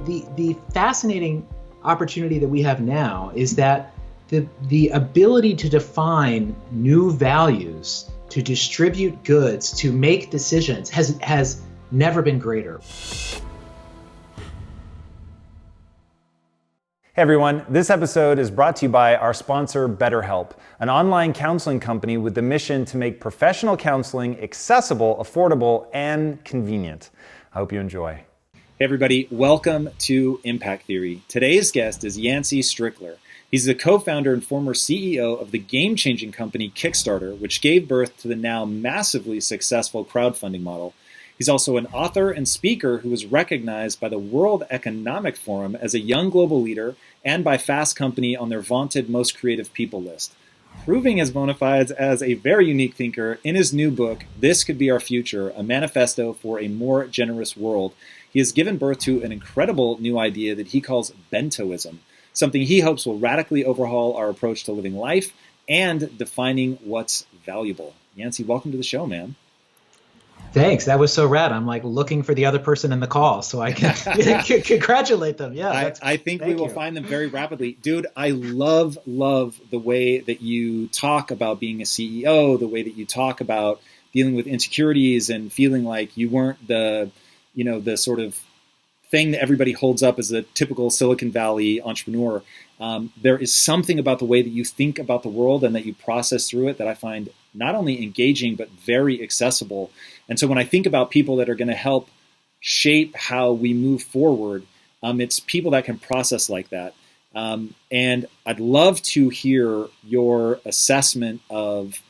the fascinating opportunity that we have now is that the ability to define new values, to distribute goods, to make decisions has never been greater. Hey everyone, this episode is brought to you by our sponsor BetterHelp, an online counseling company with the mission to make professional counseling accessible, affordable, and convenient. I hope you enjoy. Hey everybody, welcome to Impact Theory. Today's guest is Yancey Strickler. He's the co-founder and former CEO of the game-changing company Kickstarter, which gave birth to the now massively successful crowdfunding model. He's also an author and speaker who was recognized by the World Economic Forum as a young global leader and by Fast Company on their vaunted most creative people list. Proving his bona fides as a very unique thinker, in his new book, This Could Be Our Future, a manifesto for a more generous world, he has given birth to an incredible new idea that he calls Bentoism, something he hopes will radically overhaul our approach to living life and defining what's valuable. Yancey, welcome to the show, man. Thanks. That was so rad. I'm like looking for the other person in the call so I can congratulate them. Yeah, I think we will find them very rapidly. Dude, I love the way that you talk about being a CEO, the way that you talk about dealing with insecurities and feeling like you weren't the sort of thing that everybody holds up as a typical Silicon Valley entrepreneur. There is something about the way that you think about the world and that you process through it that I find not only engaging, but very accessible. And so when I think about people that are going to help shape how we move forward, it's people that can process like that. And I'd love to hear your assessment of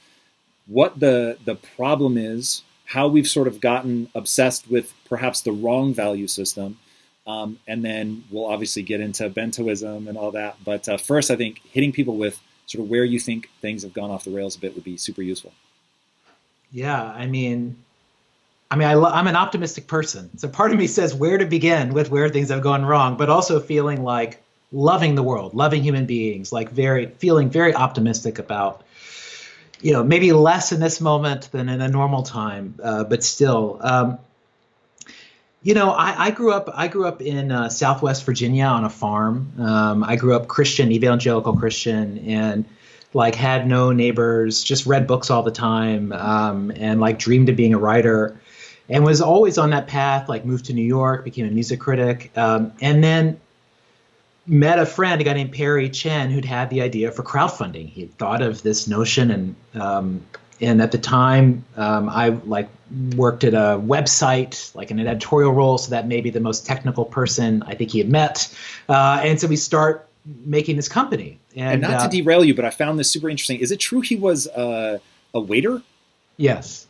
what the problem is, how we've sort of gotten obsessed with perhaps the wrong value system. And then we'll obviously get into Bentoism and all that. But first, I think hitting people with sort of where you think things have gone off the rails a bit would be super useful. Yeah, I'm an optimistic person. So part of me says where to begin with where things have gone wrong, but also feeling like loving the world, loving human beings, like feeling very optimistic about, maybe less in this moment than in a normal time, but still. I grew up in Southwest Virginia on a farm. I grew up Christian, evangelical Christian, and like had no neighbors, just read books all the time, and like dreamed of being a writer, and was always on that path. Like moved to New York, became a music critic, and then met a friend, a guy named Perry Chen, who'd had the idea for crowdfunding. He had thought of this notion, and at the time, I like worked at a website, like in an editorial role, so that may be the most technical person I think he had met. And so we start making this company. And not to derail you, but I found this super interesting. Is it true he was a waiter? Yes.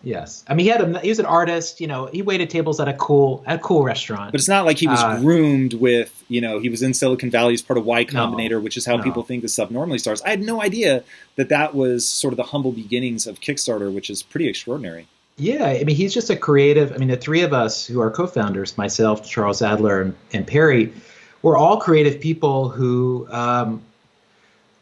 I mean, he was an artist. He waited tables at a cool restaurant. But it's not like he was groomed with, he was in Silicon Valley as part of Y Combinator, which is how people think this stuff normally starts. I had no idea that was sort of the humble beginnings of Kickstarter, which is pretty extraordinary. Yeah, I mean, he's just a creative. I mean, the three of us who are co-founders, myself, Charles Adler, and Perry, we're all creative people who,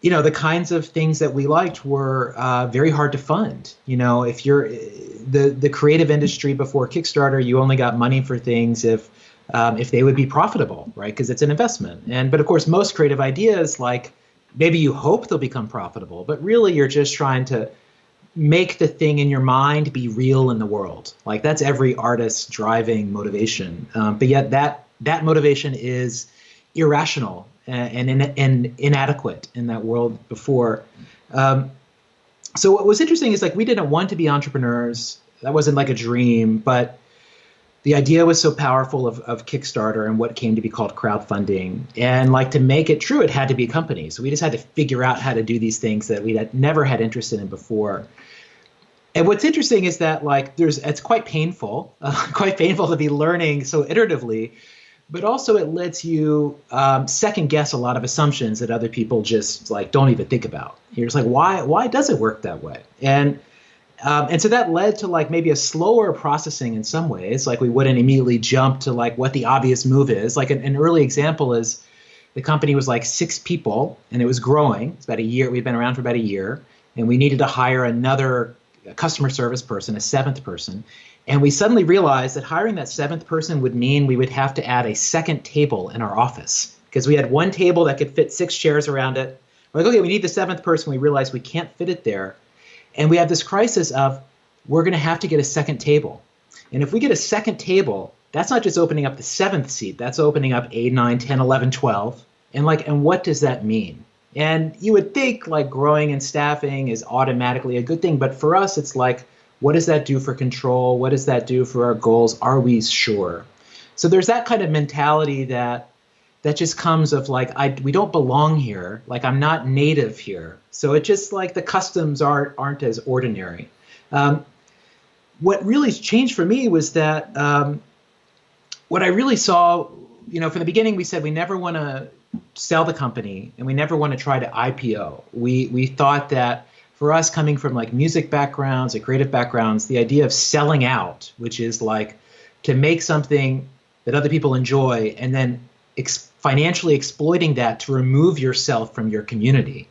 the kinds of things that we liked were very hard to fund. If you're the creative industry before Kickstarter, you only got money for things if they would be profitable, right? Because it's an investment. But of course, most creative ideas, like maybe you hope they'll become profitable, but really you're just trying to make the thing in your mind be real in the world. Like that's every artist's driving motivation. But yet that motivation is irrational and inadequate in that world before. So what was interesting is like we didn't want to be entrepreneurs. That wasn't like a dream, but the idea was so powerful of Kickstarter and what came to be called crowdfunding. And like to make it true, it had to be a company. So we just had to figure out how to do these things that we had never had interest in before. And what's interesting is that like it's quite painful to be learning so iteratively, but also it lets you second guess a lot of assumptions that other people just like don't even think about. You're just like, why does it work that way? And so that led to like maybe a slower processing in some ways. Like we wouldn't immediately jump to like what the obvious move is. Like an early example is the company was like 6 people and it was growing. It's about a year. We'd been around for about a year, and we needed to hire another customer service person, a 7th person. And we suddenly realized that hiring that seventh person would mean we would have to add a second table in our office, because we had one table that could fit 6 chairs around it. We're like, okay, we need the seventh person. We realized we can't fit it there. And we have this crisis of, we're going to have to get a second table. And if we get a second table, that's not just opening up the seventh seat, that's opening up 8, 9, 10, 11, 12. And what does that mean? And you would think like growing and staffing is automatically a good thing. But for us, it's like, what does that do for control? What does that do for our goals? Are we sure? So there's that kind of mentality that just comes of like, we don't belong here. Like, I'm not native here. So it just like the customs aren't as ordinary. What really changed for me was that what I really saw, from the beginning, we said we never want to sell the company and we never want to try to IPO. We thought that for us, coming from like music backgrounds and creative backgrounds, the idea of selling out, which is like to make something that other people enjoy and then financially exploiting that to remove yourself from your community,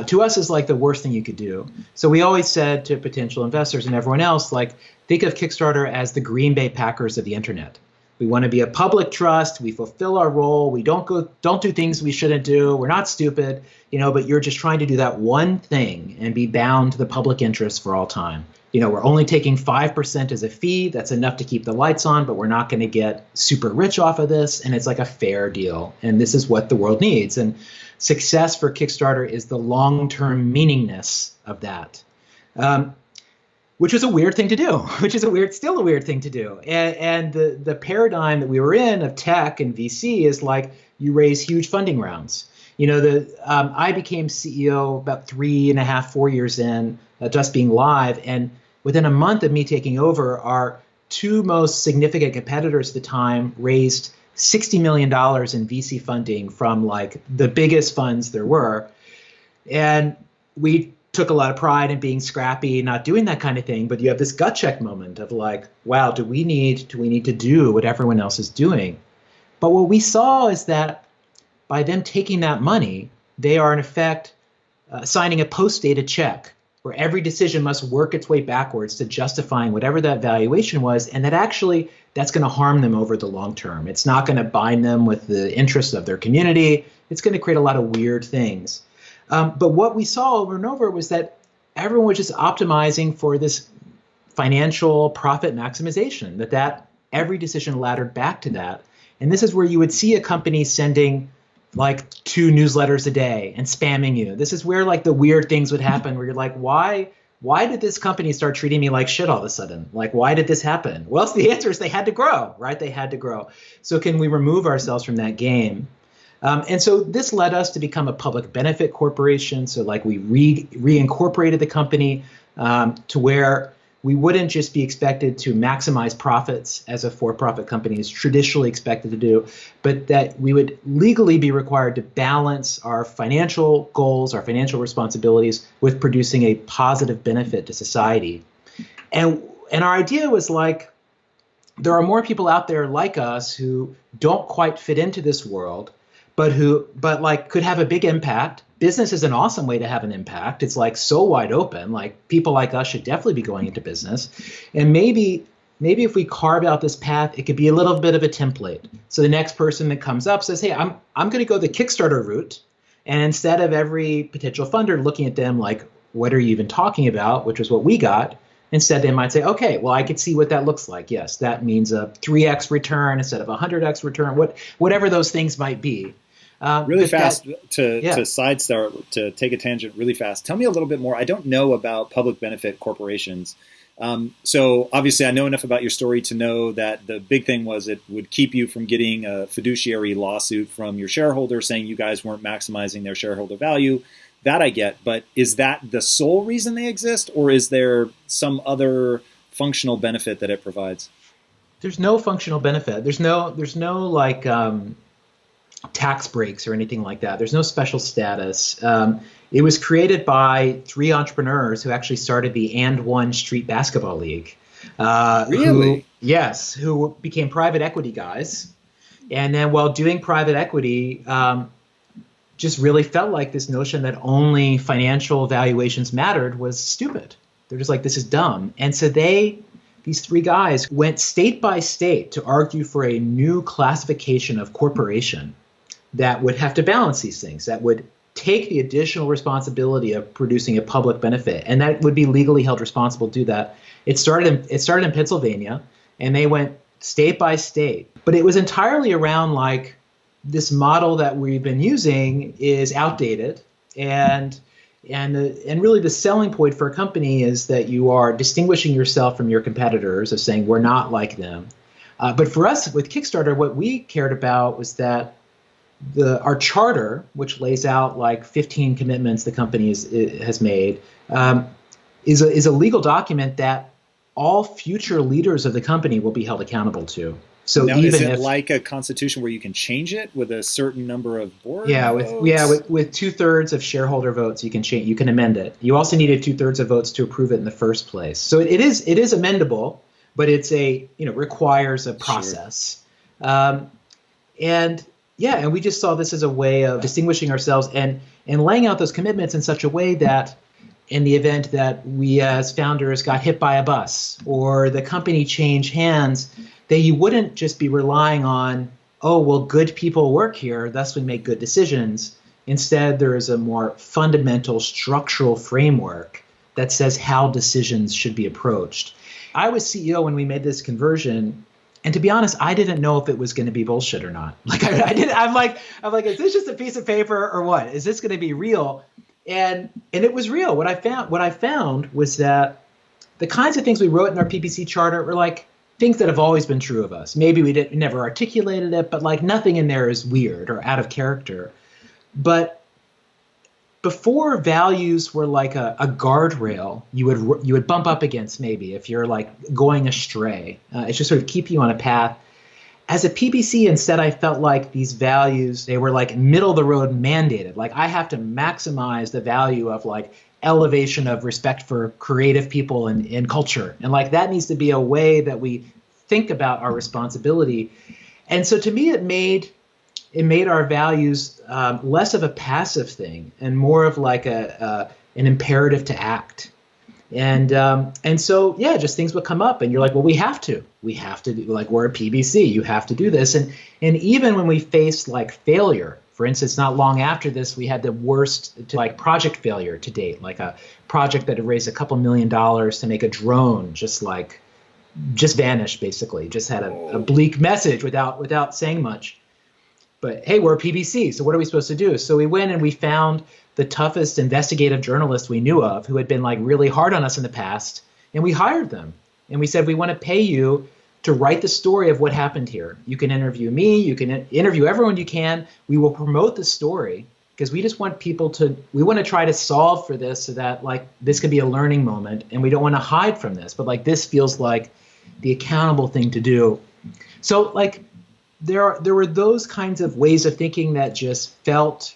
to us is like the worst thing you could do. So we always said to potential investors and everyone else, like, think of Kickstarter as the Green Bay Packers of the internet. We want to be a public trust. We fulfill our role. We don't do things we shouldn't do. We're not stupid, but you're just trying to do that one thing and be bound to the public interest for all time. We're only taking 5% as a fee. That's enough to keep the lights on, but we're not going to get super rich off of this. And it's like a fair deal. And this is what the world needs. And success for Kickstarter is the long-term meaningness of that. Which was a weird thing to do, still a weird thing to do. And the paradigm that we were in of tech and VC is like, you raise huge funding rounds. I became CEO about 3.5, 4 years in, just being live. And within a month of me taking over, our 2 most significant competitors at the time raised $60 million in VC funding from like the biggest funds there were. And we took a lot of pride in being scrappy, not doing that kind of thing. But you have this gut check moment of like, wow, do we need to do what everyone else is doing? But what we saw is that by them taking that money, they are in effect signing a post-dated check where every decision must work its way backwards to justifying whatever that valuation was, and that actually that's going to harm them over the long term. It's not going to bind them with the interests of their community. It's going to create a lot of weird things. But what we saw over and over was that everyone was just optimizing for this financial profit maximization, that every decision laddered back to that. And this is where you would see a company sending like 2 newsletters a day and spamming you. This is where like the weird things would happen where you're like, why did this company start treating me like shit all of a sudden? Like, why did this happen? Well, the answer is they had to grow, right? They had to grow. So can we remove ourselves from that game? And so this led us to become a public benefit corporation. So like we reincorporated the company to where we wouldn't just be expected to maximize profits as a for-profit company is traditionally expected to do, but that we would legally be required to balance our financial goals, our financial responsibilities with producing a positive benefit to society. And our idea was like, there are more people out there like us who don't quite fit into this world, but like could have a big impact. Business is an awesome way to have an impact. It's like so wide open. Like people like us should definitely be going into business. And maybe if we carve out this path, it could be a little bit of a template. So the next person that comes up says, hey, I'm going to go the Kickstarter route. And instead of every potential funder looking at them like, what are you even talking about? Which is what we got. Instead, they might say, okay, well, I could see what that looks like. Yes, that means a 3x return instead of a 100x return, whatever those things might be. Really fast to sidestep, to take a tangent really fast. Tell me a little bit more. I don't know about public benefit corporations. So obviously I know enough about your story to know that the big thing was it would keep you from getting a fiduciary lawsuit from your shareholder saying you guys weren't maximizing their shareholder value. That I get. But is that the sole reason they exist, or is there some other functional benefit that it provides? There's no functional benefit. There's no like tax breaks or anything like that. There's no special status. It was created by 3 entrepreneurs who actually started the And One Street Basketball League. Really? Who became private equity guys. And then while doing private equity, just really felt like this notion that only financial valuations mattered was stupid. They're just like, this is dumb. And so these these three guys went state by state to argue for a new classification of corporation that would have to balance these things, that would take the additional responsibility of producing a public benefit, and that would be legally held responsible to do that. It started in Pennsylvania, and they went state by state. But it was entirely around like this model that we've been using is outdated, and really the selling point for a company is that you are distinguishing yourself from your competitors, of saying we're not like them. But for us with Kickstarter, what we cared about was that our charter, which lays out like 15 commitments the company has made, is a legal document that all future leaders of the company will be held accountable to. So now, even is it if, like a constitution where you can change it with a certain number of board votes? With 2/3 of shareholder votes, you can amend it. You also needed 2/3 of votes to approve it in the first place. So it is amendable, but it's requires a process. Sure. And we just saw this as a way of distinguishing ourselves and laying out those commitments in such a way that in the event that we as founders got hit by a bus or the company changed hands, that you wouldn't just be relying on, oh, well, good people work here, thus we make good decisions. Instead, there is a more fundamental structural framework that says how decisions should be approached. I was CEO when we made this conversion. And to be honest, I didn't know if it was going to be bullshit or not. Like I'm like, is this just a piece of paper or what? Is this going to be real? And it was real. What I found was that the kinds of things we wrote in our PPC charter were like things that have always been true of us. Maybe we never articulated it, but like nothing in there is weird or out of character. But before values were like a guardrail you would bump up against maybe if you're like going astray. It's just sort of keep you on a path. As a PPC, instead, I felt like these values, they were like middle of the road mandated. Like I have to maximize the value of like elevation of respect for creative people and culture. And like that needs to be a way that we think about our responsibility. And so to me, it made our values less of a passive thing and more of like an imperative to act. And so, just things would come up and you're like, well, we have to do, like, we're a PBC, you have to do this. And even when we faced like failure, for instance, not long after this, we had the worst project failure to date, like a project that had raised a couple $1 million to make a drone, just vanished, basically, just had a bleak message without saying much. But hey, we're a PBC, so what are we supposed to do? So we went and we found the toughest investigative journalists we knew of who had been like really hard on us in the past, and we hired them. And we said, we want to pay you to write the story of what happened here. You can interview me, you can interview everyone you can. We will promote the story because we just want we want to try to solve for this so that like this could be a learning moment, and we don't want to hide from this, but like this feels like the accountable thing to do. So like there were those kinds of ways of thinking that just felt,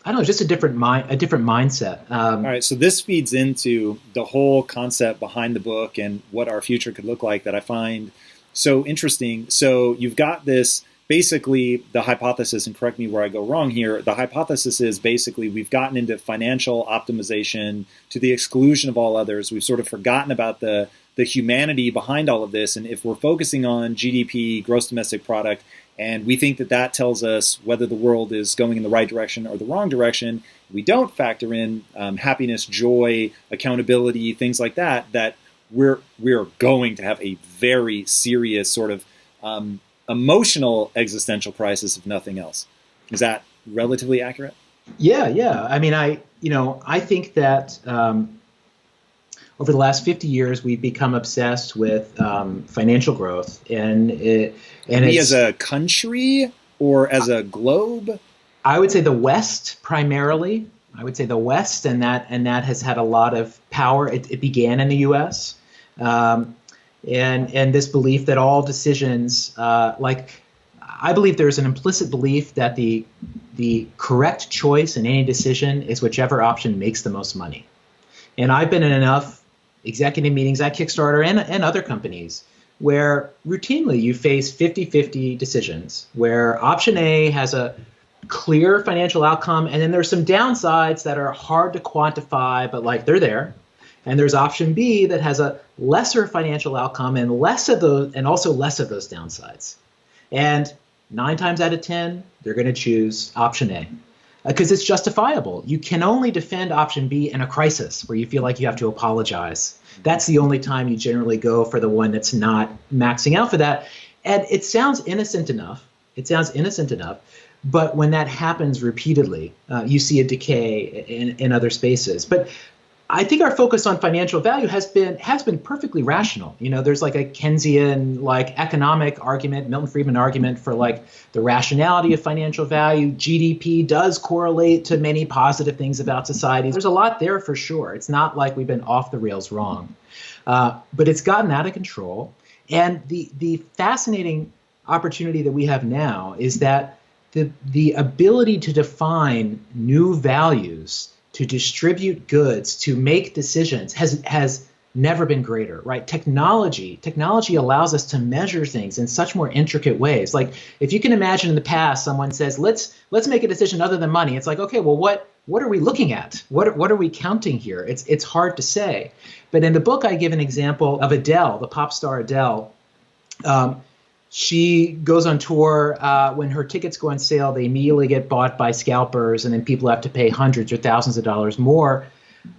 I don't know, just a different mindset. All right, so this feeds into the whole concept behind the book and what our future could look like that I find so interesting. So you've got this, basically the hypothesis, and correct me where I go wrong here, the hypothesis is basically we've gotten into financial optimization to the exclusion of all others. We've sort of forgotten about the humanity behind all of this. And if we're focusing on GDP, gross domestic product, and we think that tells us whether the world is going in the right direction or the wrong direction, we don't factor in happiness, joy, accountability, things like that we're going to have a very serious sort of emotional existential crisis, if nothing else. Is that relatively accurate? Yeah. I mean, I think that over the last 50 years, we've become obsessed with financial growth, and as a country or as a globe. I would say the West primarily. I would say the West, and that has had a lot of power. It began in the U.S. And this belief that all decisions, I believe there's an implicit belief that the correct choice in any decision is whichever option makes the most money. And I've been in enough executive meetings at Kickstarter and other companies where routinely you face 50-50 decisions, where option A has a clear financial outcome, and then there's some downsides that are hard to quantify, but like they're there. And there's option B that has a lesser financial outcome and also less of those downsides. And 9 times out of 10, they're going to choose option A because it's justifiable. You can only defend option B in a crisis where you feel like you have to apologize. That's the only time you generally go for the one that's not maxing out for that. And it sounds innocent enough. But when that happens repeatedly, you see a decay in other spaces. But I think our focus on financial value has been perfectly rational. There's like a Keynesian economic argument, Milton Friedman argument for the rationality of financial value. GDP does correlate to many positive things about society. There's a lot there for sure. It's not like we've been off the rails wrong, but it's gotten out of control. And the fascinating opportunity that we have now is that the ability to define new values, to distribute goods, to make decisions has never been greater, right? Technology allows us to measure things in such more intricate ways. Like if you can imagine in the past, someone says, let's make a decision other than money. It's like, okay, well, what are we looking at? What are we counting here? It's hard to say. But in the book, I give an example of Adele, the pop star Adele. She goes on tour. When her tickets go on sale, they immediately get bought by scalpers, and then people have to pay hundreds or thousands of dollars more.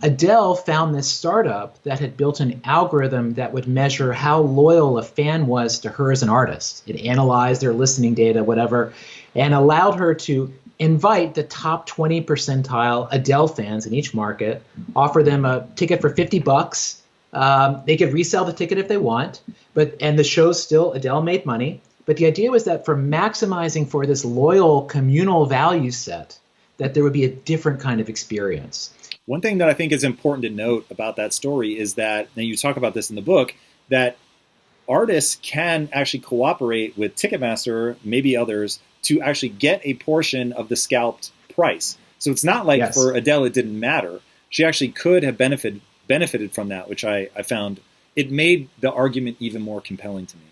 Adele found this startup that had built an algorithm that would measure how loyal a fan was to her as an artist. It analyzed their listening data, whatever, and allowed her to invite the top 20 percentile Adele fans in each market, offer them a ticket for $50. They could resell the ticket if they want, and the show's still, Adele made money. But the idea was that for maximizing for this loyal communal value set, that there would be a different kind of experience. One thing that I think is important to note about that story is that, and you talk about this in the book, that artists can actually cooperate with Ticketmaster, maybe others, to actually get a portion of the scalped price. So it's not like for Adele it didn't matter. She actually could have benefited from that, which I found it made the argument even more compelling to me.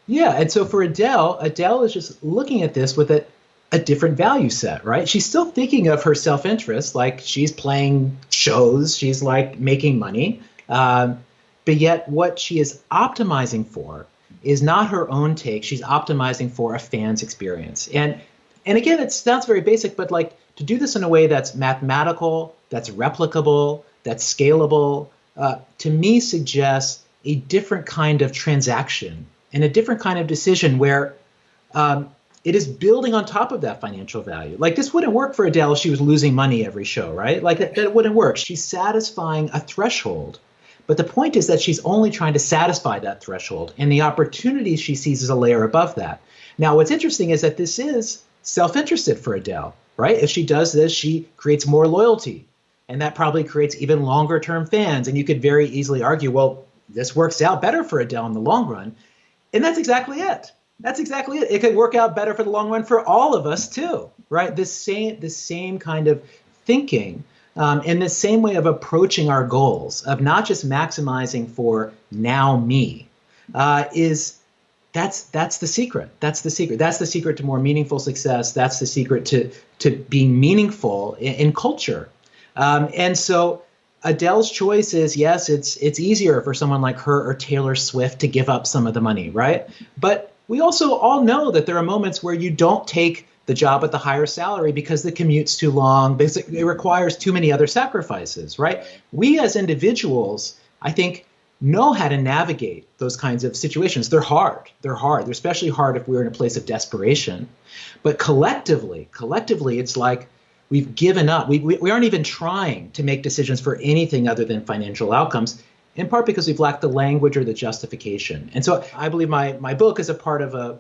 Yeah, and so for Adele is just looking at this with a different value set, right? She's still thinking of her self-interest, like she's playing shows, she's making money, but yet what she is optimizing for is not her own take. She's optimizing for a fan's experience. And again, it sounds very basic, but to do this in a way that's mathematical, that's replicable, that's scalable, to me suggests a different kind of transaction and a different kind of decision where it is building on top of that financial value. This wouldn't work for Adele if she was losing money every show, right? That wouldn't work. She's satisfying a threshold. But the point is that she's only trying to satisfy that threshold, and the opportunity she sees is a layer above that. Now, what's interesting is that this is self-interested for Adele, right? If she does this, she creates more loyalty. And that probably creates even longer term fans. And you could very easily argue, well, this works out better for Adele in the long run. And that's exactly it. It could work out better for the long run for all of us too, right? The same kind of thinking and the same way of approaching our goals, of not just maximizing for now me, that's the secret. That's the secret to more meaningful success. That's the secret to being meaningful in culture. And so Adele's choice is, yes, it's easier for someone like her or Taylor Swift to give up some of the money, right? But we also all know that there are moments where you don't take the job at the higher salary because the commute's too long, because it requires too many other sacrifices, right? We as individuals, I think, know how to navigate those kinds of situations. They're hard. They're especially hard if we're in a place of desperation. But collectively, it's like we've given up. We aren't even trying to make decisions for anything other than financial outcomes, in part because we've lacked the language or the justification. And so I believe my book is a part of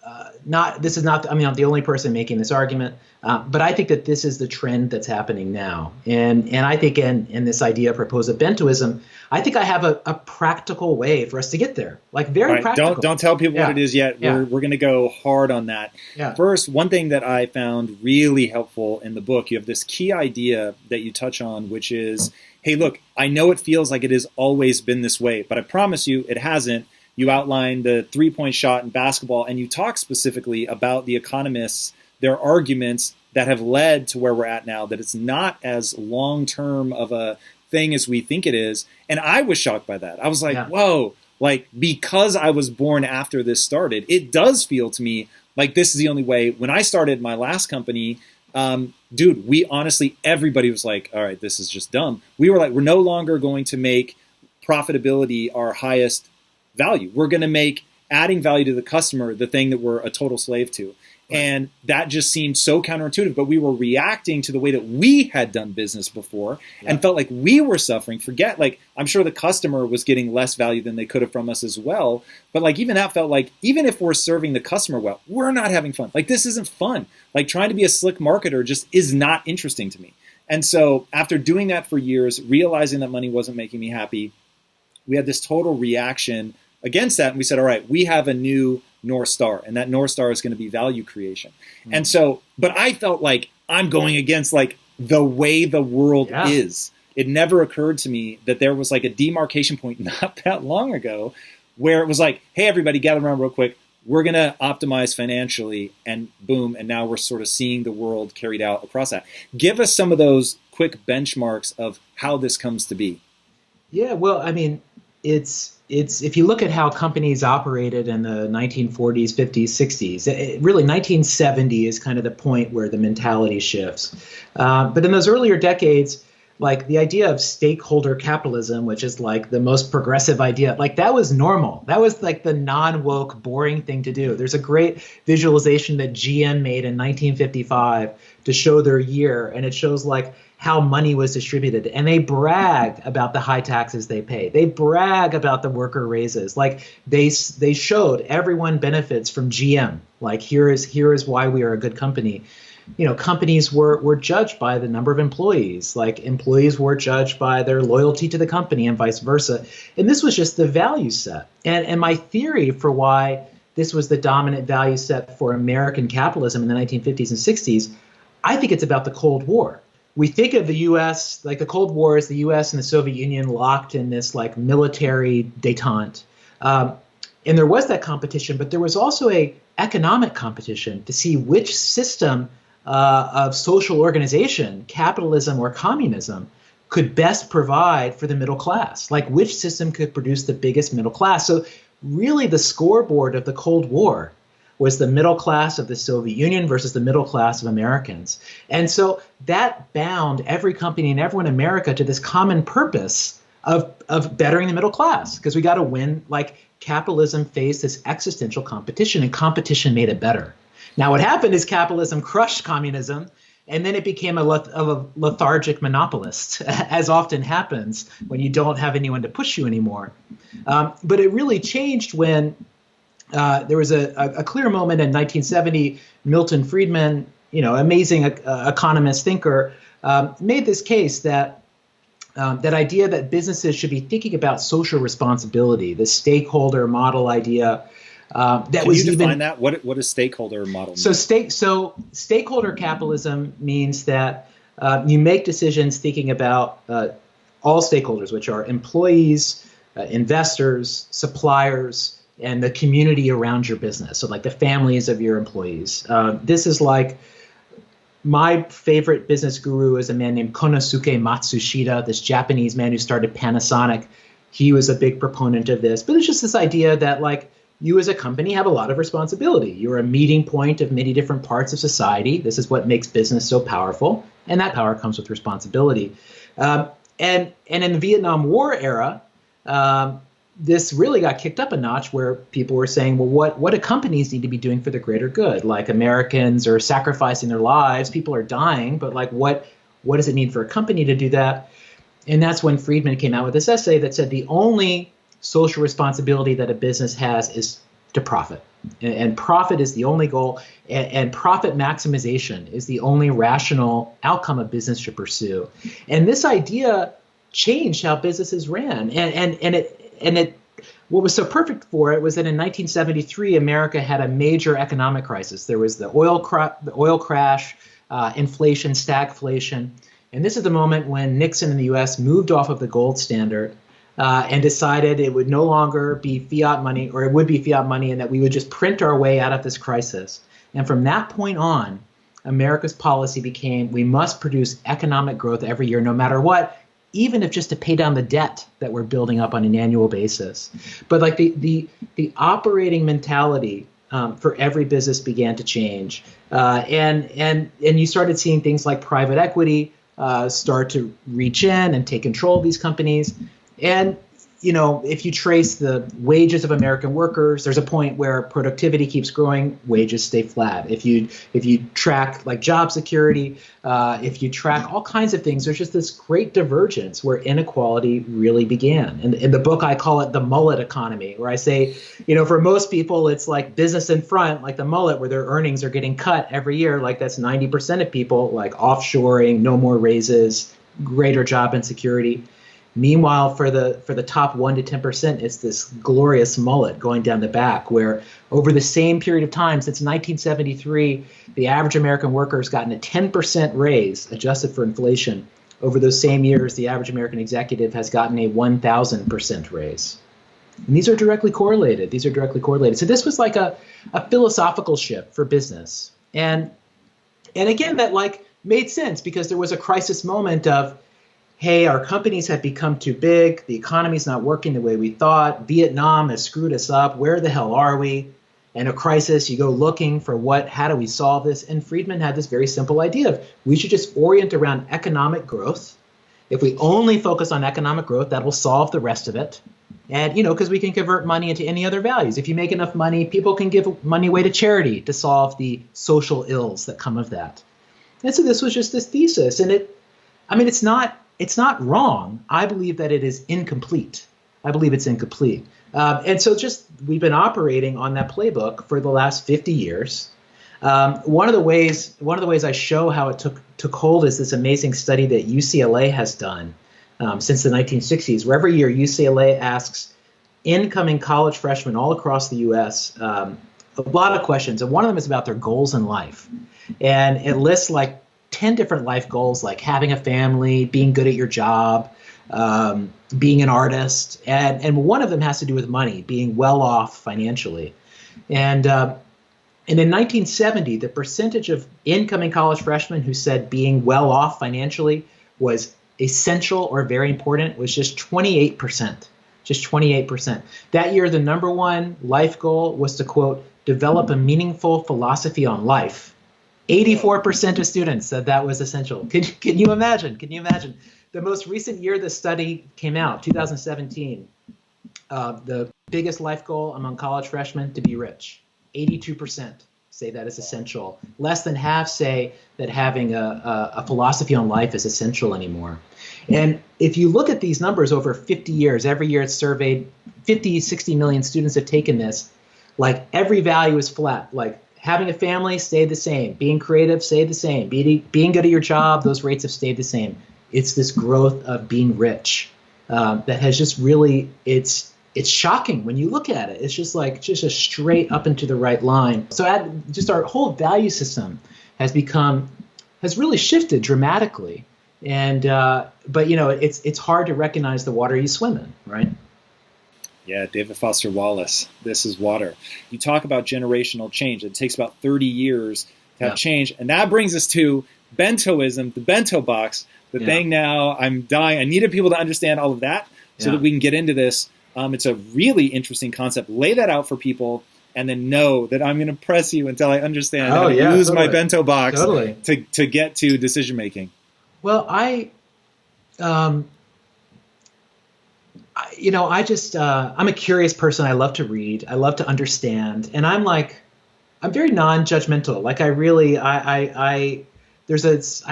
I'm not the only person making this argument, but I think that this is the trend that's happening now. And I think in this idea proposed of Bentoism, I think I have a practical way for us to get there, very practical. Don't tell people what it is yet. We're going to go hard on that. Yeah. First, one thing that I found really helpful in the book, you have this key idea that you touch on, which is, hey, look, I know it feels like it has always been this way, but I promise you it hasn't. You outline the three-point shot in basketball, and you talk specifically about the economists, their arguments that have led to where we're at now, that it's not as long-term of a thing as we think it is. And I was shocked by that. I was like, Yeah. whoa, like, because I was born after this started, it does feel to me like this is the only way. When I started my last company, dude, we honestly, everybody was like, all right, this is just dumb. We were like, we're no longer going to make profitability our highest value. We're going to make adding value to the customer the thing that we're a total slave to. Right. And that just seemed so counterintuitive, but we were reacting to the way that we had done business before and felt like we were suffering. Forget, like, I'm sure the customer was getting less value than they could have from us as well. But like, even that felt like, even if we're serving the customer well, we're not having fun. Like, this isn't fun. Like, trying to be a slick marketer just is not interesting to me. And so after doing that for years, realizing that money wasn't making me happy, we had this total reaction against that. And we said, all right, we have a new North Star, and that North Star is going to be value creation. Mm-hmm. And so, but I felt like I'm going against like the way the world is. It never occurred to me that there was like a demarcation point not that long ago where it was like, hey, everybody gather around real quick. We're going to optimize financially, and boom. And now we're sort of seeing the world carried out across that. Give us some of those quick benchmarks of how this comes to be. Yeah, well, I mean, it's if you look at how companies operated in the 1940s, 50s, 60s, really 1970 is kind of the point where the mentality shifts. But in those earlier decades, like the idea of stakeholder capitalism, which is like the most progressive idea, like that was normal. That was like the non-woke, boring thing to do. There's a great visualization that GM made in 1955 to show their year, and it shows like how money was distributed. And they brag about the high taxes they pay. They brag about the worker raises. Like they showed everyone benefits from GM. Like here is why we are a good company. You know, companies were judged by the number of employees. Like employees were judged by their loyalty to the company and vice versa. And this was just the value set. And my theory for why this was the dominant value set for American capitalism in the 1950s and 60s, I think it's about the Cold War. We think of the U.S., like the Cold War is the U.S. and the Soviet Union locked in this like military détente. And there was that competition, but there was also a economic competition to see which system of social organization, capitalism or communism, could best provide for the middle class. Like which system could produce the biggest middle class. So really the scoreboard of the Cold War was the middle class of the Soviet Union versus the middle class of Americans. And so that bound every company and everyone in America to this common purpose of bettering the middle class, because we got to win. Like capitalism faced this existential competition, and competition made it better. Now what happened is capitalism crushed communism, and then it became a lethargic monopolist, as often happens when you don't have anyone to push you anymore. But it really changed when there was a clear moment in 1970. Milton Friedman, amazing economist, thinker, made this case that that idea that businesses should be thinking about social responsibility, the stakeholder model idea. Can you define that? What does stakeholder model mean? So stakeholder capitalism means that you make decisions thinking about all stakeholders, which are employees, investors, suppliers, and the community around your business. So like the families of your employees. This is like my favorite business guru is a man named Konosuke Matsushita, this Japanese man who started Panasonic. He was a big proponent of this. But it's just this idea that like you as a company have a lot of responsibility. You're a meeting point of many different parts of society. This is what makes business so powerful. And that power comes with responsibility. And in the Vietnam War era, this really got kicked up a notch where people were saying, well, what do companies need to be doing for the greater good? Like Americans are sacrificing their lives, people are dying, but like what does it need for a company to do that? And that's when Friedman came out with this essay that said the only social responsibility that a business has is to profit. And profit is the only goal, and profit maximization is the only rational outcome a business should pursue. And this idea changed how businesses ran. And it what was so perfect for it was that in 1973, America had a major economic crisis. There was the oil crash, inflation, stagflation. And this is the moment when Nixon in the U.S. moved off of the gold standard and decided it would no longer be fiat money, or it would be fiat money, and that we would just print our way out of this crisis. And from that point on, America's policy became we must produce economic growth every year, no matter what. even if just to pay down the debt that we're building up on an annual basis. But like the operating mentality for every business began to change, and you started seeing things like private equity start to reach in and take control of these companies. And if you trace the wages of American workers, there's a point where productivity keeps growing, wages stay flat. If you track like job security, if you track all kinds of things, there's just this great divergence where inequality really began. And in the book, I call it the mullet economy, where I say, for most people, it's like business in front, like the mullet, where their earnings are getting cut every year. Like that's 90% of people, like offshoring, no more raises, greater job insecurity. Meanwhile, for the top 1 to 10%, it's this glorious mullet going down the back, where over the same period of time, since 1973, the average American worker has gotten a 10% raise, adjusted for inflation. Over those same years, the average American executive has gotten a 1,000% raise. And these are directly correlated. So this was like a philosophical shift for business. And again, that like made sense because there was a crisis moment of, hey, our companies have become too big. The economy's not working the way we thought. Vietnam has screwed us up. Where the hell are we? In a crisis, you go looking for how do we solve this? And Friedman had this very simple idea of we should just orient around economic growth. If we only focus on economic growth, that will solve the rest of it. And, because we can convert money into any other values. If you make enough money, people can give money away to charity to solve the social ills that come of that. And so this was just this thesis. And it's not wrong. I believe that it is incomplete. And so we've been operating on that playbook for the last 50 years. One of the ways I show how it took hold is this amazing study that UCLA has done since the 1960s, where every year UCLA asks incoming college freshmen all across the U.S. A lot of questions. And one of them is about their goals in life. And it lists like 10 different life goals, like having a family, being good at your job, being an artist. And one of them has to do with money, being well off financially. And in 1970, the percentage of incoming college freshmen who said being well off financially was essential or very important was just 28%. Just 28%. That year, the number one life goal was to, quote, develop a meaningful philosophy on life. 84% of students said that was essential. Can you imagine? The most recent year the study came out, 2017, the biggest life goal among college freshmen, to be rich. 82% say that is essential. Less than half say that having a philosophy on life is essential anymore. And if you look at these numbers over 50 years, every year it's surveyed, 50, 60 million students have taken this, like every value is flat. Like having a family stayed the same. Being creative stayed the same. Being good at your job, those rates have stayed the same. It's this growth of being rich that has just really, it's shocking when you look at it. It's just a straight up into the right line. So just our whole value system has really shifted dramatically. And but it's hard to recognize the water you swim in, right? Yeah, David Foster Wallace, This is Water. You talk about generational change. It takes about 30 years to have change. And that brings us to Bentoism, the bento box, the thing now. I'm dying. I needed people to understand all of that so that we can get into this. It's a really interesting concept. Lay that out for people and then know that I'm going to press you until I understand how to use my bento box to get to decision making. Well, I'm a curious person. I love to read. I love to understand. And I'm very non-judgmental. Like I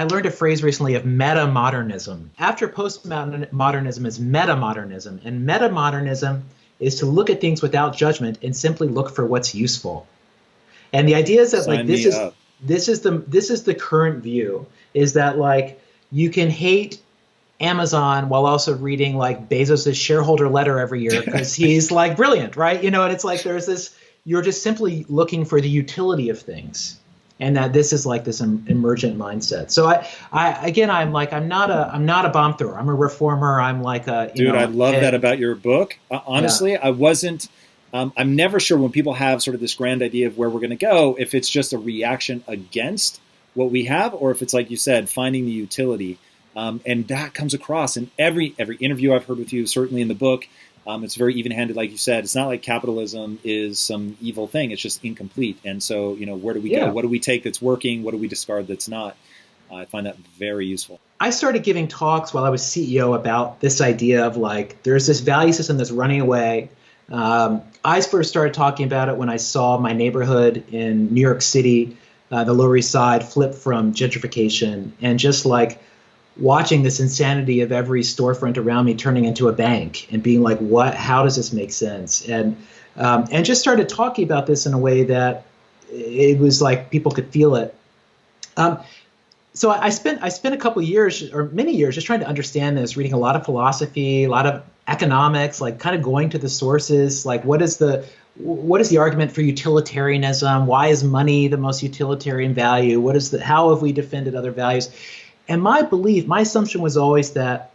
learned a phrase recently of meta-modernism. After postmodernism is meta-modernism. And meta-modernism is to look at things without judgment and simply look for what's useful. And the idea is that this is the current view, is that like you can hate Amazon while also reading like Bezos' shareholder letter every year because he's like brilliant, right? And it's like there's this, you're just simply looking for the utility of things, and that this is like this emergent mindset. So I'm not a bomb thrower. I'm a reformer. I'm like a dude. I love that about your book. Honestly, I wasn't. I'm never sure when people have sort of this grand idea of where we're going to go, if it's just a reaction against what we have, or if it's like you said, finding the utility. And that comes across in every interview I've heard with you, certainly in the book. It's very even-handed, like you said. It's not like capitalism is some evil thing. It's just incomplete. And so, where do we go? What do we take that's working? What do we discard that's not? I find that very useful. I started giving talks while I was CEO about this idea of like, there's this value system that's running away. I first started talking about it when I saw my neighborhood in New York City, the Lower East Side, flip from gentrification, and just like watching this insanity of every storefront around me turning into a bank and being like, what, how does this make sense? And just started talking about this in a way that it was like people could feel it. So I spent a couple of years or many years just trying to understand this, reading a lot of philosophy, a lot of economics, like kind of going to the sources, like what is the argument for utilitarianism? Why is money the most utilitarian value? How have we defended other values? And my assumption was always that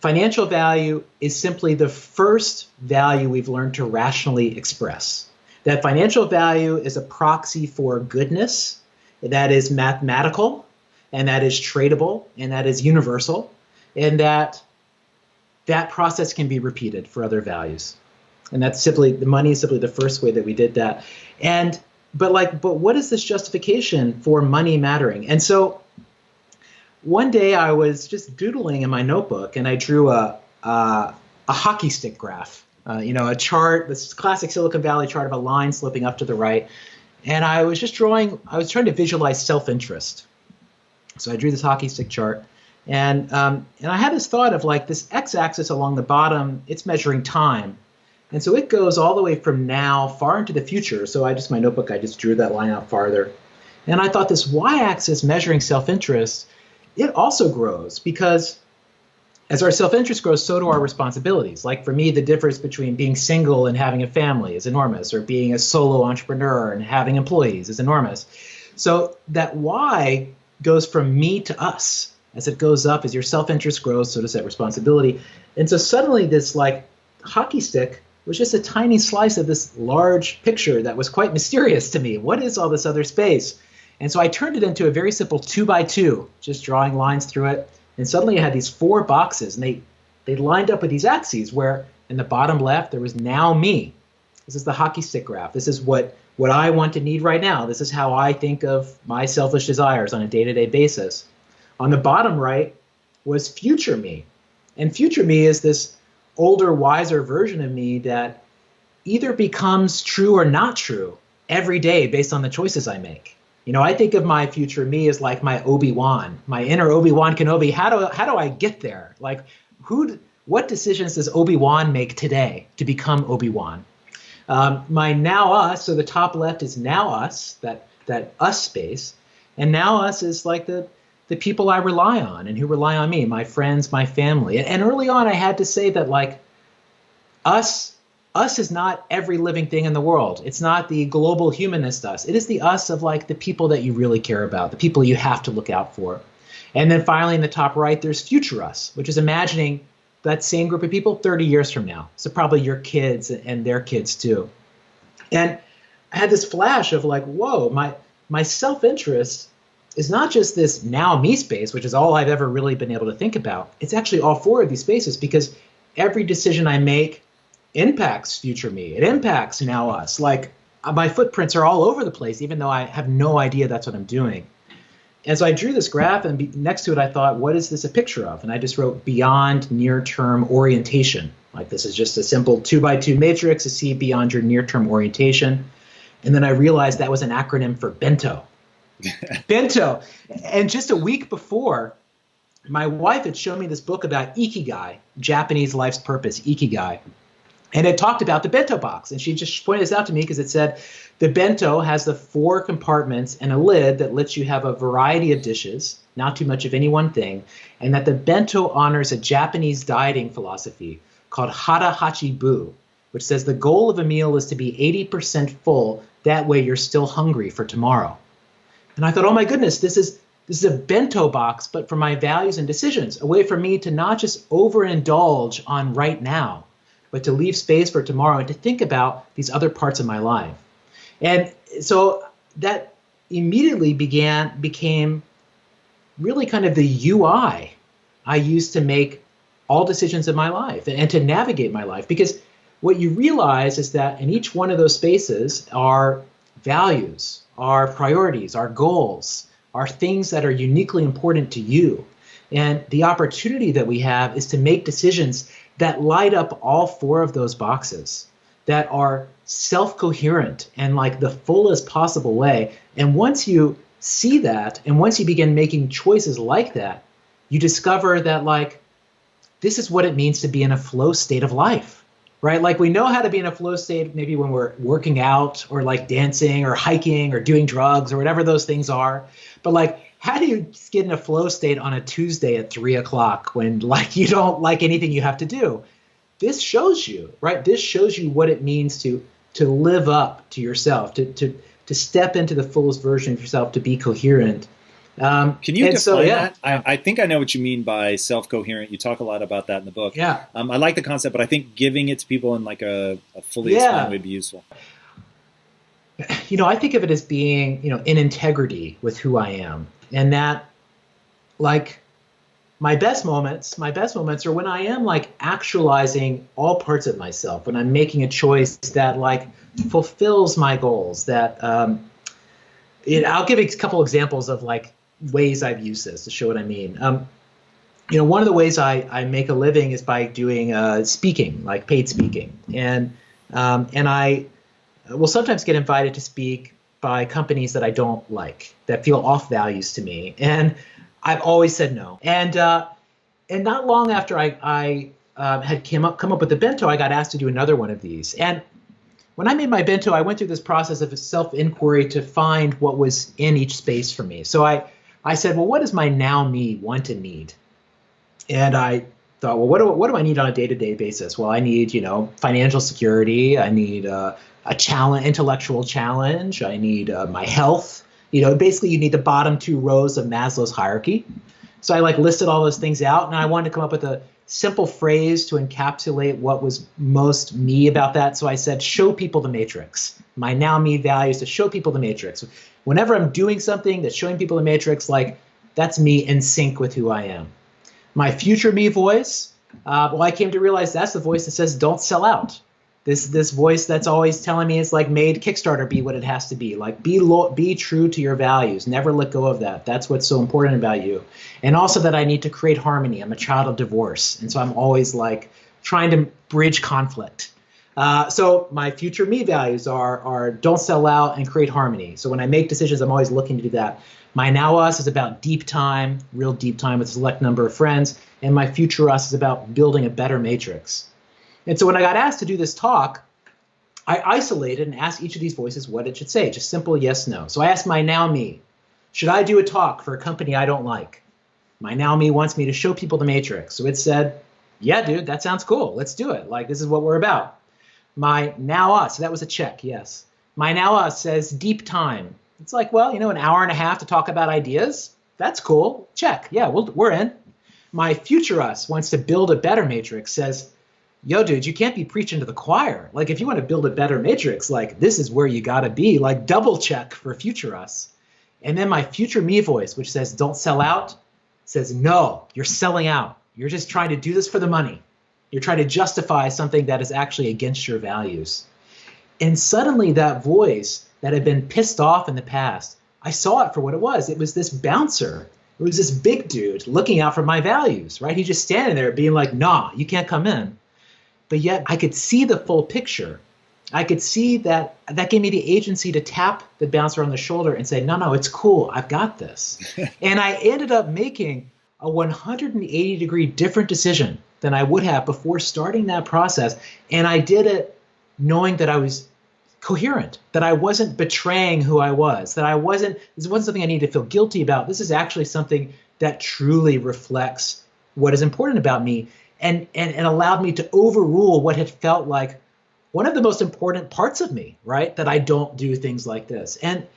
financial value is simply the first value we've learned to rationally express. That financial value is a proxy for goodness, that is mathematical, and that is tradable, and that is universal, and that process can be repeated for other values. And that's simply, the money is simply the first way that we did that. But what is this justification for money mattering? And so one day I was just doodling in my notebook, and I drew a hockey stick graph, a chart, this classic Silicon Valley chart of a line sloping up to the right. And I was trying to visualize self-interest. So I drew this hockey stick chart, and I had this thought of like this x-axis along the bottom, it's measuring time. And so it goes all the way from now far into the future. So my notebook, I just drew that line out farther. And I thought this y-axis measuring self-interest, it also grows, because as our self-interest grows, so do our responsibilities. Like for me, the difference between being single and having a family is enormous, or being a solo entrepreneur and having employees is enormous. So that y goes from me to us. As it goes up, as your self-interest grows, so does that responsibility. And so suddenly this like hockey stick was just a tiny slice of this large picture that was quite mysterious to me. What is all this other space? And so I turned it into a very simple 2x2, just drawing lines through it. And suddenly I had these 4 boxes, and they lined up with these axes where in the bottom left, there was now me. This is the hockey stick graph. This is what I want to need right now. This is how I think of my selfish desires on a day-to-day basis. On the bottom right was future me. And future me is this older, wiser version of me that either becomes true or not true every day based on the choices I make. I think of my future me as like my Obi-Wan, my inner Obi-Wan Kenobi. How do I get there? Like, what decisions does Obi-Wan make today to become Obi-Wan? My now us, so the top left is now us, that us space, and now us is like the people I rely on and who rely on me, my friends, my family. And early on, I had to say that like us is not every living thing in the world. It's not the global humanist us. It is the us of like the people that you really care about, the people you have to look out for. And then finally in the top right, there's future us, which is imagining that same group of people 30 years from now. So probably your kids and their kids too. And I had this flash of like, whoa, my self-interest is not just this now me space, which is all I've ever really been able to think about. It's actually all 4 of these spaces, because every decision I make impacts future me. It impacts now us. Like my footprints are all over the place, even though I have no idea that's what I'm doing. And so I drew this graph, and next to it, I thought, what is this a picture of? And I just wrote beyond near-term orientation. Like this is just a simple 2x2 matrix to see beyond your near-term orientation. And then I realized that was an acronym for Bento. Bento. And just a week before, my wife had shown me this book about Ikigai, Japanese life's purpose, Ikigai. And it talked about the bento box. And she just pointed this out to me because it said the bento has the 4 compartments and a lid that lets you have a variety of dishes, not too much of any one thing, and that the bento honors a Japanese dieting philosophy called Hara Hachi Bu, which says the goal of a meal is to be 80% full. That way you're still hungry for tomorrow. And I thought, oh my goodness, this is a bento box, but for my values and decisions, a way for me to not just overindulge on right now, but to leave space for tomorrow and to think about these other parts of my life. And so that immediately became really kind of the UI I use to make all decisions in my life and to navigate my life. Because what you realize is that in each one of those spaces are values, are priorities, are goals, are things that are uniquely important to you. And the opportunity that we have is to make decisions that light up all four of those boxes, that are self-coherent and like the fullest possible way. And once you see that, and once you begin making choices like that, you discover that like, this is what it means to be in a flow state of life, right? Like we know how to be in a flow state maybe when we're working out or like dancing or hiking or doing drugs or whatever those things are. But like, how do you get in a flow state on a Tuesday at 3 o'clock when like you don't like anything you have to do? This shows you, right? This shows you what it means to live up to yourself, to step into the fullest version of yourself, to be coherent. Can you define that? I think I know what you mean by self-coherent. You talk a lot about that in the book. Yeah. I like the concept, but I think giving it to people in like a fully explained would be useful. I think of it as being, in integrity with who I am. And that, like, my best moments are when I am like actualizing all parts of myself, when I'm making a choice that like fulfills my goals, that I'll give a couple examples of like ways I've used this to show what I mean. One of the ways I make a living is by doing speaking, like paid speaking. And I will sometimes get invited to speak by companies that I don't like, that feel off values to me. And I've always said no. And not long after I had come up with the bento, I got asked to do another one of these. And when I made my bento, I went through this process of self-inquiry to find what was in each space for me. So I said, well, what does my now me want and need? And I thought, well, what do I need on a day-to-day basis? Well, I need, financial security. I need a intellectual challenge. I need my health. Basically you need the bottom two rows of Maslow's hierarchy. So I like listed all those things out, and I wanted to come up with a simple phrase to encapsulate what was most me about that. So I said, show people the matrix. My now me values to show people the matrix. Whenever I'm doing something that's showing people the matrix, like that's me in sync with who I am. My future me voice, I came to realize that's the voice that says, don't sell out. This voice that's always telling me it's like made Kickstarter be what it has to be. Like be true to your values. Never let go of that. That's what's so important about you. And also that I need to create harmony. I'm a child of divorce. And so I'm always like trying to bridge conflict. So my future me values are don't sell out and create harmony. So when I make decisions, I'm always looking to do that. My now us is about deep time, real deep time with a select number of friends. And my future us is about building a better matrix. And so when I got asked to do this talk, I isolated and asked each of these voices what it should say, just simple yes, no. So I asked my now me, should I do a talk for a company I don't like? My now me wants me to show people the matrix. So it said, yeah, dude, that sounds cool. Let's do it. Like, this is what we're about. My now us, so that was a check, yes. My now us says deep time. It's like, well, an hour and a half to talk about ideas. That's cool. Check. Yeah, we're in. My future us wants to build a better matrix, says, yo, dude, you can't be preaching to the choir. Like, if you want to build a better matrix, like, this is where you got to be. Like, double check for future us. And then my future me voice, which says, don't sell out, says, no, you're selling out. You're just trying to do this for the money. You're trying to justify something that is actually against your values. And suddenly that voice that had been pissed off in the past, I saw it for what it was. It was this bouncer. It was this big dude looking out for my values, right? He's just standing there being like, nah, you can't come in. But yet I could see the full picture. I could see that gave me the agency to tap the bouncer on the shoulder and say, no, it's cool. I've got this. And I ended up making a 180-degree different decision than I would have before starting that process. And I did it knowing that I was coherent, that I wasn't betraying who I was, this wasn't something I needed to feel guilty about. This is actually something that truly reflects what is important about me. And allowed me to overrule what had felt like one of the most important parts of me, right? That I don't do things like this. And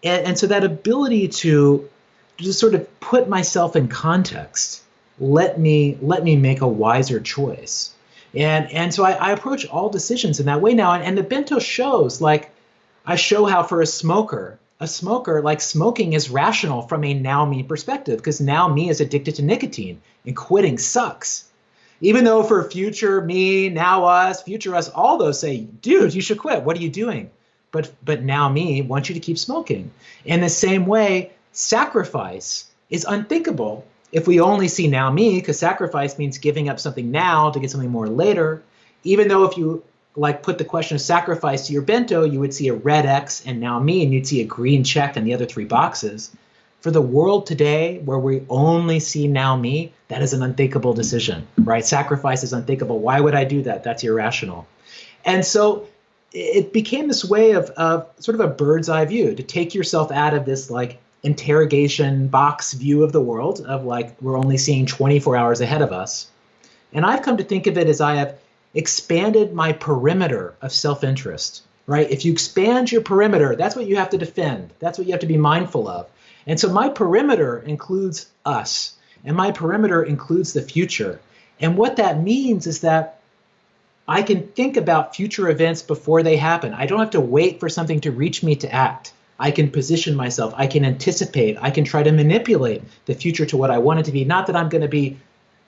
so that ability to just sort of put myself in context let me make a wiser choice. And so I approach all decisions in that way now. And the bento shows, like, I show how for a smoker, a smoker, like smoking is rational from a now me perspective, because now me is addicted to nicotine and quitting sucks. Even though for future me, now us, future us, all those say, dude, you should quit. What are you doing? But now me wants you to keep smoking. In the same way, sacrifice is unthinkable if we only see now me, because sacrifice means giving up something now to get something more later. Even though if you like put the question of sacrifice to your bento, you would see a red X and now me, and you'd see a green check in the other 3 boxes. For the world today, where we only see now me, that is an unthinkable decision, right? Sacrifice is unthinkable. Why would I do that? That's irrational. And so it became this way of sort of a bird's eye view, to take yourself out of this like interrogation box view of the world of like, we're only seeing 24 hours ahead of us. And I've come to think of it as I have expanded my perimeter of self-interest, right? If you expand your perimeter, that's what you have to defend. That's what you have to be mindful of. And so my perimeter includes us, and my perimeter includes the future. And what that means is that I can think about future events before they happen. I don't have to wait for something to reach me to act. I can position myself. I can anticipate. I can try to manipulate the future to what I want it to be. Not that I'm going to be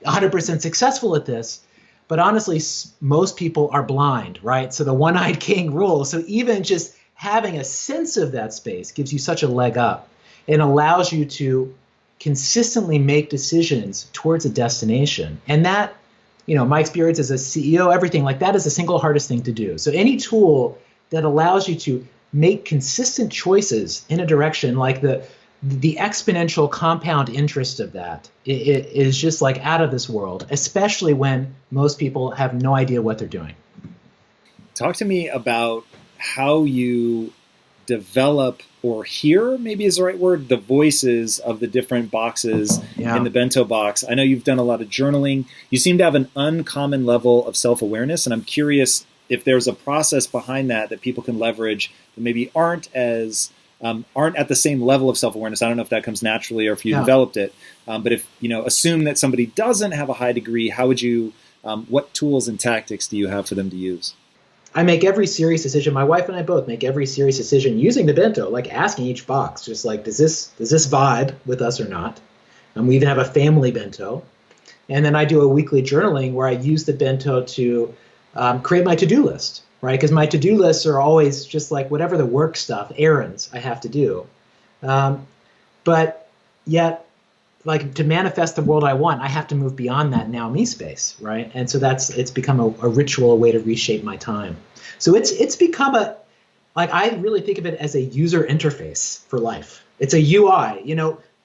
100% successful at this, but honestly, most people are blind, right? So the one-eyed king rule. So even just having a sense of that space gives you such a leg up. It allows you to consistently make decisions towards a destination. And that, my experience as a CEO, everything like that is the single hardest thing to do. So any tool that allows you to make consistent choices in a direction, like the exponential compound interest of that, it is just like out of this world, especially when most people have no idea what they're doing. Talk to me about how you develop or hear, maybe is the right word, the voices of the different boxes in the bento box. I know you've done a lot of journaling. You seem to have an uncommon level of self-awareness, and I'm curious if there's a process behind that people can leverage that maybe aren't at the same level of self-awareness. I don't know if that comes naturally or if you developed it. But if, assume that somebody doesn't have a high degree, how would you, what tools and tactics do you have for them to use? I make every serious decision. My wife and I both make every serious decision using the bento, like asking each box, just like, does this vibe with us or not? And we even have a family bento. And then I do a weekly journaling where I use the bento to create my to-do list, right? Because my to-do lists are always just like whatever the work stuff, errands I have to do. But yet, like to manifest the world I want, I have to move beyond that now me space, right? And so it's become a ritual, a way to reshape my time. So it's become I really think of it as a user interface for life. It's a UI.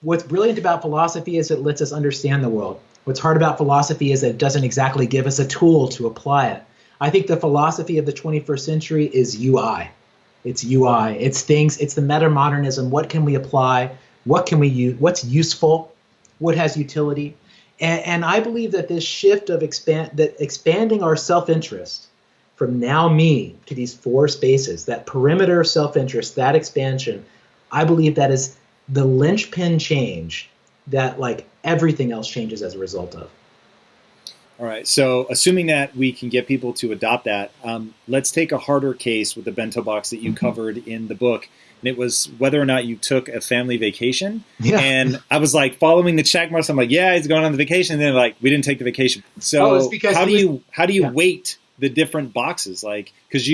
What's brilliant about philosophy is it lets us understand the world. What's hard about philosophy is that it doesn't exactly give us a tool to apply it. I think the philosophy of the 21st century is UI. It's UI. It's things. It's the meta-modernism. What can we apply? What can we use? What's useful? What has utility? And I believe that this shift of expanding our self-interest from now me to these 4 spaces, that perimeter of self-interest, that expansion, I believe that is the linchpin change that like everything else changes as a result of. All right. So assuming that we can get people to adopt that, let's take a harder case with the bento box that you covered in the book. And it was whether or not you took a family vacation. Yeah. And I was like following the check marks. I'm like, yeah, he's going on the vacation. And then like, we didn't take the vacation. So how do you weight the different boxes? Like, because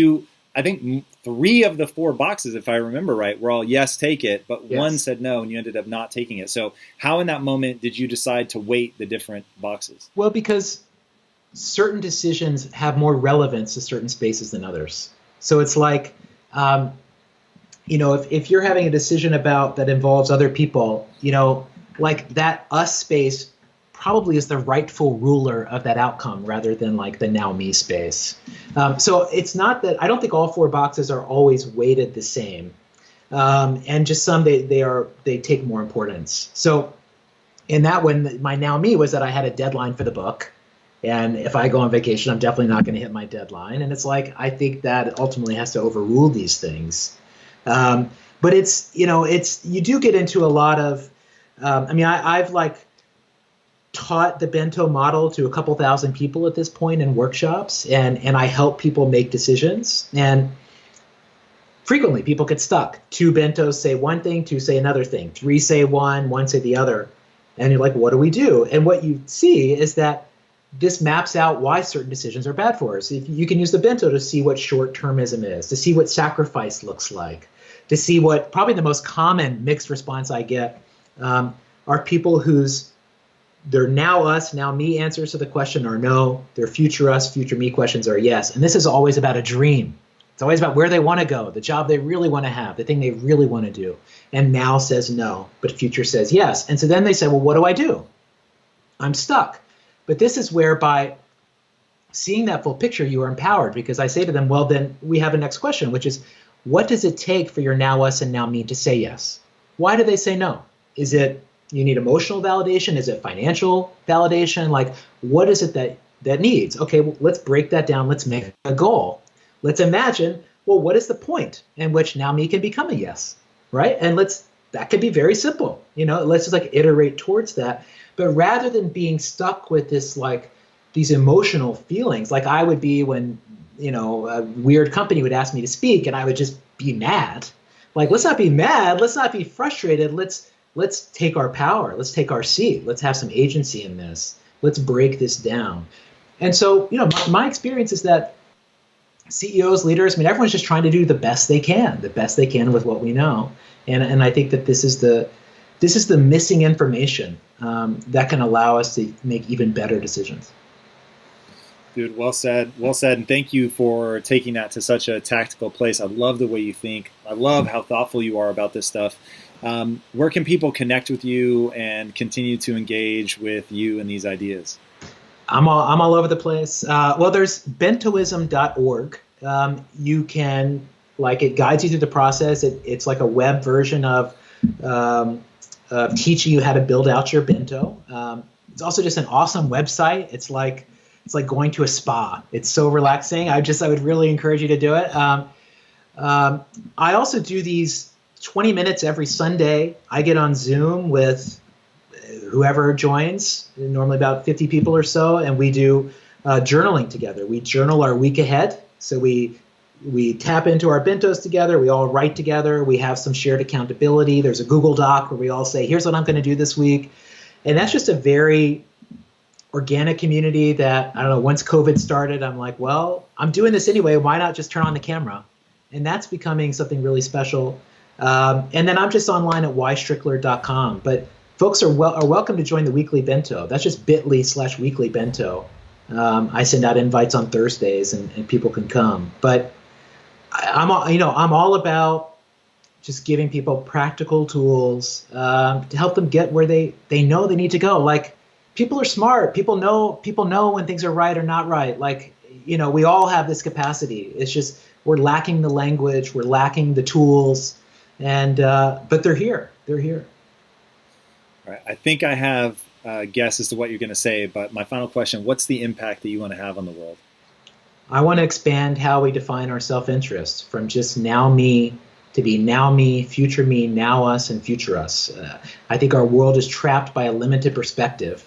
I think 3 of the 4 boxes, if I remember right, were all yes, take it, but one said no, and you ended up not taking it. So how in that moment did you decide to weight the different boxes? Well, because certain decisions have more relevance to certain spaces than others. So it's like, if you're having a decision that involves other people, like that us space probably is the rightful ruler of that outcome rather than like the now me space. So it's not that I don't think all 4 boxes are always weighted the same. And just some they take more importance. So in that one, my now me was that I had a deadline for the book. And if I go on vacation, I'm definitely not going to hit my deadline. And it's like, I think that ultimately has to overrule these things. But you do get into a lot of, I've like taught the bento model to a couple thousand people at this point in workshops, and I help people make decisions. And frequently people get stuck. 2 bentos say one thing, 2 say another thing, 3 say one say the other. And you're like, what do we do? And what you see is that this maps out why certain decisions are bad for us. If you can use the bento to see what short-termism is, to see what sacrifice looks like, to see what probably the most common mixed response I get are people whose their now us, now me answers to the question are no, their future us, future me questions are yes. And this is always about a dream. It's always about where they want to go, the job they really want to have, the thing they really want to do. And now says no, but future says yes. And so then they say, well, what do I do? I'm stuck. But this is where by seeing that full picture, you are empowered, because I say to them, well, then we have a next question, which is, what does it take for your now us and now me to say yes? Why do they say no? Is it you need emotional validation? Is it financial validation? Like, what is it that needs? Okay, well, let's break that down. Let's make a goal. Let's imagine, well, what is the point in which now me can become a yes, right? And that could be very simple. Let's just like iterate towards that. But rather than being stuck with this, like these emotional feelings, like I would be when, a weird company would ask me to speak and I would just be mad. Like, let's not be mad. Let's not be frustrated. Let's take our power. Let's take our seat. Let's have some agency in this. Let's break this down. And so, my experience is that CEOs, leaders, everyone's just trying to do the best they can with what we know. And I think that this is the missing information that can allow us to make even better decisions. Dude, well said. Well said. And thank you for taking that to such a tactical place. I love the way you think. I love how thoughtful you are about this stuff. Where can people connect with you and continue to engage with you and these ideas? I'm all over the place. Well, there's bentoism.org. You can, it guides you through the process. It's like a web version of teaching you how to build out your bento. It's also just an awesome website. It's like going to a spa. It's so relaxing. I would really encourage you to do it. I also do these 20 minutes every Sunday. I get on Zoom with whoever joins, normally about 50 people or so, and we do journaling together. We journal our week ahead. So we tap into our bentos together. We all write together. We have some shared accountability. There's a Google Doc where we all say, here's what I'm going to do this week. And that's just a very organic community that, I don't know, once COVID started, I'm like, well, I'm doing this anyway. Why not just turn on the camera? And that's becoming something really special. And then I'm just online at ystrickler.com. But folks are welcome to join the weekly bento. That's just bit.ly/weekly bento. I send out invites on Thursdays and people can come. But I'm all about just giving people practical tools to help them get where they know they need to go. Like, people are smart. People know when things are right or not right. Like, we all have this capacity. It's just we're lacking the language, we're lacking the tools, and but they're here. They're here. All right. I think I have a guess as to what you're going to say, but my final question: what's the impact that you want to have on the world? I want to expand how we define our self-interest from just now me to be now me, future me, now us, and future us. I think our world is trapped by a limited perspective,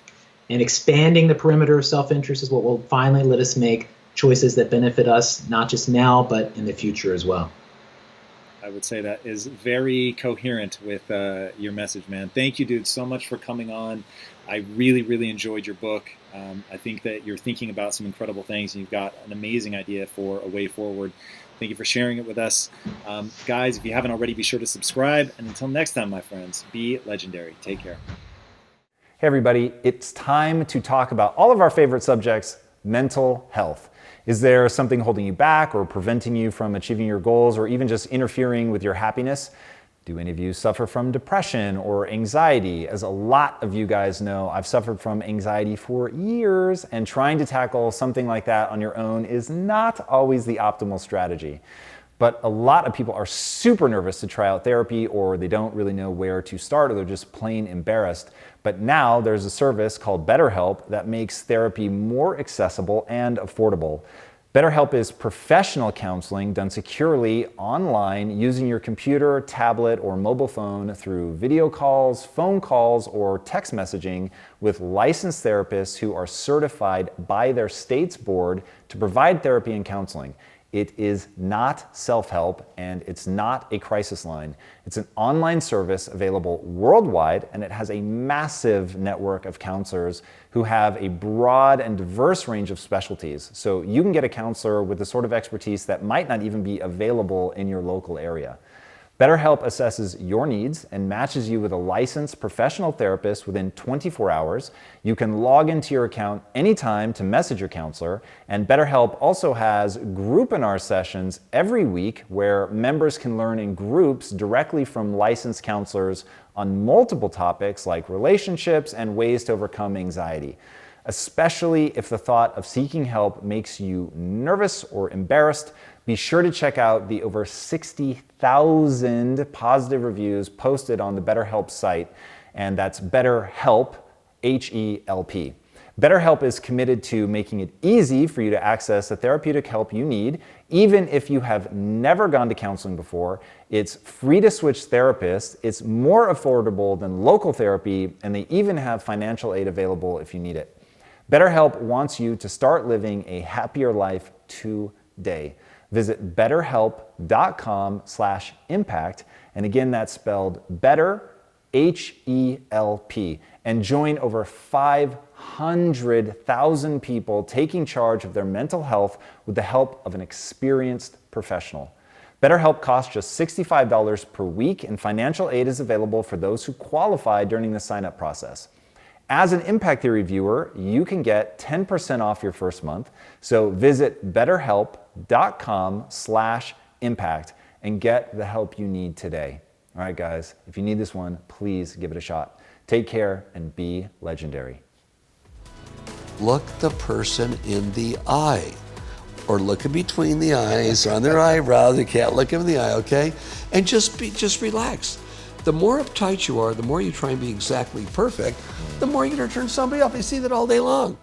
and expanding the perimeter of self-interest is what will finally let us make choices that benefit us, not just now, but in the future as well. I would say that is very coherent with your message, man. Thank you, dude, so much for coming on. I really, really enjoyed your book. I think that you're thinking about some incredible things, and you've got an amazing idea for a way forward. Thank you for sharing it with us. Guys, if you haven't already, be sure to subscribe. And until next time, my friends, be legendary. Take care. Hey, everybody. It's time to talk about all of our favorite subjects, mental health. Is there something holding you back or preventing you from achieving your goals or even just interfering with your happiness? Do any of you suffer from depression or anxiety? As a lot of you guys know, I've suffered from anxiety for years, and trying to tackle something like that on your own is not always the optimal strategy. But a lot of people are super nervous to try out therapy, or they don't really know where to start, or they're just plain embarrassed. But now there's a service called BetterHelp that makes therapy more accessible and affordable. BetterHelp is professional counseling done securely online using your computer, tablet, or mobile phone through video calls, phone calls, or text messaging with licensed therapists who are certified by their state's board to provide therapy and counseling. It is not self-help, and it's not a crisis line. It's an online service available worldwide, and it has a massive network of counselors who have a broad and diverse range of specialties. So you can get a counselor with the sort of expertise that might not even be available in your local area. BetterHelp assesses your needs and matches you with a licensed professional therapist within 24 hours. You can log into your account anytime to message your counselor. And BetterHelp also has groupinar sessions every week where members can learn in groups directly from licensed counselors on multiple topics like relationships and ways to overcome anxiety. Especially if the thought of seeking help makes you nervous or embarrassed, be sure to check out the over 60,000 positive reviews posted on the BetterHelp site, and that's BetterHelp, H-E-L-P. BetterHelp is committed to making it easy for you to access the therapeutic help you need, even if you have never gone to counseling before. It's free to switch therapists, it's more affordable than local therapy, and they even have financial aid available if you need it. BetterHelp wants you to start living a happier life today. Visit betterhelp.com/impact, and again, that's spelled better, H-E-L-P, and join over 500,000 people taking charge of their mental health with the help of an experienced professional. BetterHelp costs just $65 per week, and financial aid is available for those who qualify during the sign-up process. As an Impact Theory viewer, you can get 10% off your first month. So visit betterhelp.com/impact and get the help you need today. All right, guys, if you need this one, please give it a shot. Take care and be legendary. Look the person in the eye, or look in between the eyes, or on their eyebrows. You can't look them in the eye, okay? And just relax. The more uptight you are, the more you try and be exactly perfect, the more you're going to turn somebody off. I see that all day long.